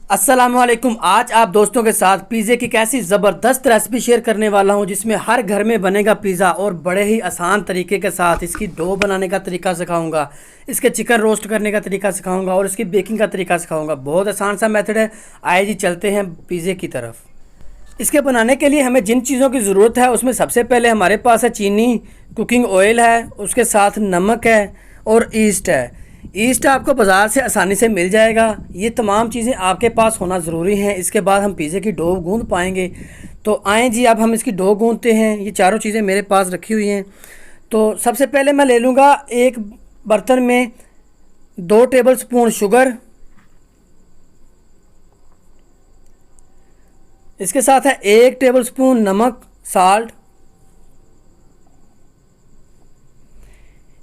अस्सलामुअलैकुम। आज आप दोस्तों के साथ पिज़्ज़े की कैसी ज़बरदस्त रेसिपी शेयर करने वाला हूं जिसमें हर घर में बनेगा पिज़्ज़ा और बड़े ही आसान तरीके के साथ इसकी डो बनाने का तरीका सिखाऊंगा, इसके चिकन रोस्ट करने का तरीका सिखाऊंगा और इसकी बेकिंग का तरीका सिखाऊंगा। बहुत आसान सा मेथड है। आइए जी चलते हैं पिज़्ज़े की तरफ। इसके बनाने के लिए हमें जिन चीज़ों की ज़रूरत है उसमें सबसे पहले हमारे पास है चीनी, कुकिंग ऑयल है, उसके साथ नमक है और ईस्ट है। ईस्ट आपको बाज़ार से आसानी से मिल जाएगा। ये तमाम चीज़ें आपके पास होना ज़रूरी हैं। इसके बाद हम पिज़्ज़े की डो गूंद पाएंगे। तो आएँ जी अब हम इसकी डो गूंदते हैं। ये चारों चीज़ें मेरे पास रखी हुई हैं। तो सबसे पहले मैं ले लूँगा एक बर्तन में 2 टेबल स्पून शुगर, इसके साथ है 1 टेबल स्पून नमक साल्ट,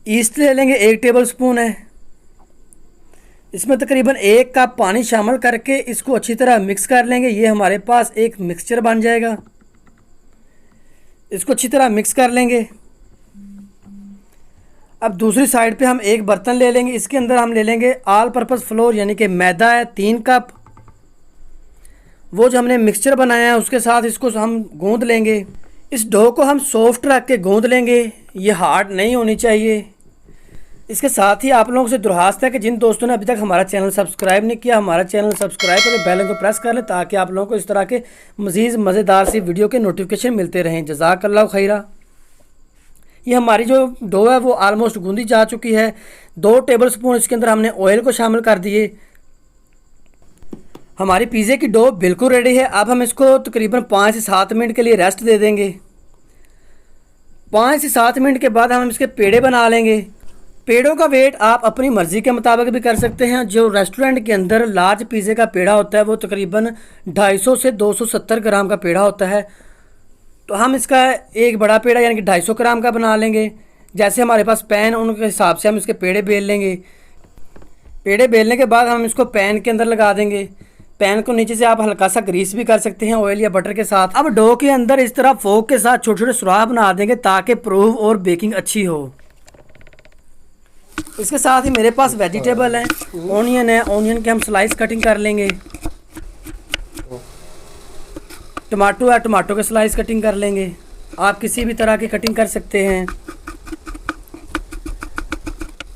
ईस्ट ले लेंगे 1 टेबल स्पून है। इसमें तकरीबन 1 कप पानी शामिल करके इसको अच्छी तरह मिक्स कर लेंगे। ये हमारे पास एक मिक्सचर बन जाएगा। इसको अच्छी तरह मिक्स कर लेंगे। अब दूसरी साइड पे हम एक बर्तन ले लेंगे। इसके अंदर हम ले लेंगे ऑल पर्पस फ्लोर यानी कि मैदा है 3 कप। वो जो हमने मिक्सचर बनाया है उसके साथ इसको हम गूंद लेंगे। इस डो को हम सॉफ्ट रख के गूंद लेंगे, ये हार्ड नहीं होनी चाहिए। इसके साथ ही आप लोगों से दरख्वास्त है कि जिन दोस्तों ने अभी तक हमारा चैनल सब्सक्राइब नहीं किया, हमारा चैनल सब्सक्राइब करके बेल आइकन को प्रेस कर लें ताकि आप लोगों को इस तरह के मज़ीद मज़ेदार सी वीडियो के नोटिफिकेशन मिलते रहें। जज़ाकल्लाहु खैरा। ये हमारी जो डो है वो आलमोस्ट गूंदी जा चुकी है। 2 टेबल स्पून इसके अंदर हमने ऑयल को शामिल कर दिए। हमारी पिज़्ज़े की डो बिल्कुल रेडी है। अब हम इसको तकरीबन 5 से 7 मिनट के लिए रेस्ट दे देंगे। 5 से 7 मिनट के बाद हम इसके पेड़े बना लेंगे। पेड़ों का वेट आप अपनी मर्ज़ी के मुताबिक भी कर सकते हैं। जो रेस्टोरेंट के अंदर लार्ज पिज़्ज़े का पेड़ा होता है वो तकरीबन 250 से 270 ग्राम का पेड़ा होता है। तो हम इसका एक बड़ा पेड़ा यानी कि 250 ग्राम का बना लेंगे। जैसे हमारे पास पैन उनके हिसाब से हम इसके पेड़े बेल लेंगे। पेड़े बेलने के बाद हम इसको पैन के अंदर लगा देंगे। पैन को नीचे से आप हल्का सा ग्रीस भी कर सकते हैं ऑयल या बटर के साथ। अब डो के अंदर इस तरह फोक के साथ छोटे छोटे सुराख बना देंगे ताकि प्रूफ और बेकिंग अच्छी हो। इसके साथ ही मेरे पास वेजिटेबल है, ऑनियन है। ऑनियन के हम स्लाइस कटिंग कर लेंगे। टमाटो है, टमाटो के स्लाइस कटिंग कर लेंगे। आप किसी भी तरह की कटिंग कर सकते हैं।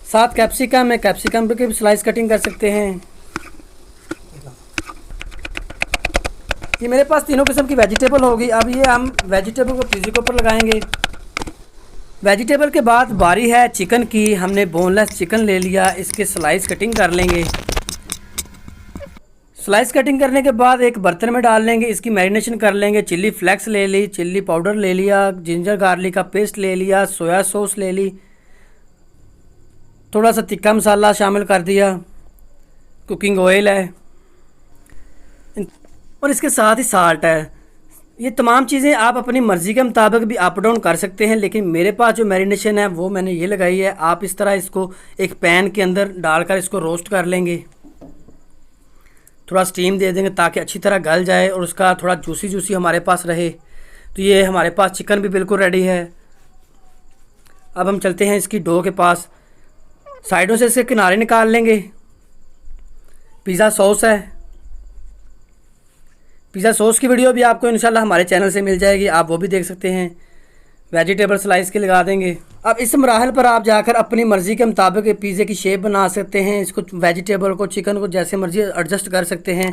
साथ कैप्सिकम है, कैप्सिकम के भी स्लाइस कटिंग कर सकते हैं। ये मेरे पास तीनों किस्म की वेजिटेबल होगी। अब ये हम वेजिटेबल को पिज़्ज़े के ऊपर लगाएंगे। वेजिटेबल के बाद बारी है चिकन की। हमने बोनलेस चिकन ले लिया, इसके स्लाइस कटिंग कर लेंगे। स्लाइस कटिंग करने के बाद एक बर्तन में डाल लेंगे, इसकी मैरिनेशन कर लेंगे। चिल्ली फ्लेक्स ले ली, चिल्ली पाउडर ले लिया, जिंजर गार्लिक का पेस्ट ले लिया, सोया सॉस ले ली, थोड़ा सा तिक्का मसाला शामिल कर दिया, कुकिंग ऑयल है और इसके साथ ही साल्ट है। ये तमाम चीज़ें आप अपनी मर्ज़ी के मुताबिक भी अप डाउन कर सकते हैं, लेकिन मेरे पास जो मैरिनेशन है वो मैंने ये लगाई है। आप इस तरह इसको एक पैन के अंदर डालकर इसको रोस्ट कर लेंगे। थोड़ा स्टीम दे देंगे ताकि अच्छी तरह गल जाए और उसका थोड़ा जूसी जूसी हमारे पास रहे। तो ये हमारे पास चिकन भी बिल्कुल रेडी है। अब हम चलते हैं इसकी डो के पास। साइडों से इसके किनारे निकाल लेंगे। पिज़्ज़ा सॉस है। पिज़्ज़ा सॉस की वीडियो भी आपको इंशाल्लाह हमारे चैनल से मिल जाएगी, आप वो भी देख सकते हैं। वेजिटेबल स्लाइस के लगा देंगे। अब इस मराहल पर आप जाकर अपनी मर्ज़ी के मुताबिक पिज़्ज़े की शेप बना सकते हैं। इसको वेजिटेबल को, चिकन को जैसे मर्ज़ी एडजस्ट कर सकते हैं।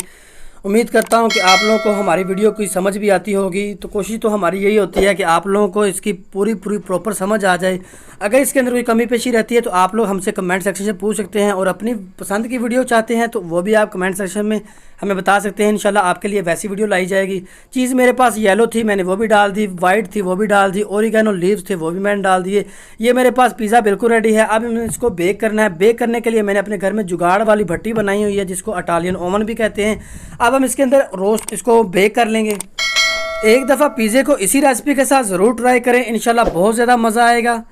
उम्मीद करता हूं कि आप लोगों को हमारी वीडियो की समझ भी आती होगी। तो कोशिश तो हमारी यही होती है कि आप लोगों को इसकी पूरी प्रॉपर समझ आ जाए। अगर इसके अंदर कोई कमी पेशी रहती है तो आप लोग हमसे कमेंट सेक्शन से पूछ सकते हैं और अपनी पसंद की वीडियो चाहते हैं तो वो भी आप कमेंट सेक्शन में हमें बता सकते हैं। इंशाल्लाह आपके लिए वैसी वीडियो लाई जाएगी। चीज़ मेरे पास येलो थी, मैंने वो भी डाल दी, वाइट थी वो भी डाल दी, ओरिगेनो लीव्स थे वो भी मैंने डाल दिए। ये मेरे पास पिज़्ज़ा बिल्कुल रेडी है। अब हमें इसको बेक करना है। बेक करने के लिए मैंने अपने घर में जुगाड़ वाली भट्टी बनाई हुई है जिसको इटालियन ओवन भी कहते हैं। अब हम इसके अंदर रोस्ट इसको बेक कर लेंगे। एक दफ़ा पिज़्ज़े को इसी रेसिपी के साथ ज़रूर ट्राई करें, इंशाल्लाह बहुत ज़्यादा मज़ा आएगा।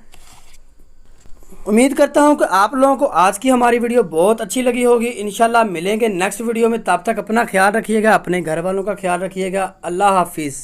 उम्मीद करता हूं कि आप लोगों को आज की हमारी वीडियो बहुत अच्छी लगी होगी। इंशाल्लाह मिलेंगे नेक्स्ट वीडियो में। तब तक अपना ख्याल रखिएगा, अपने घर वालों का ख्याल रखिएगा। अल्लाह हाफिज़।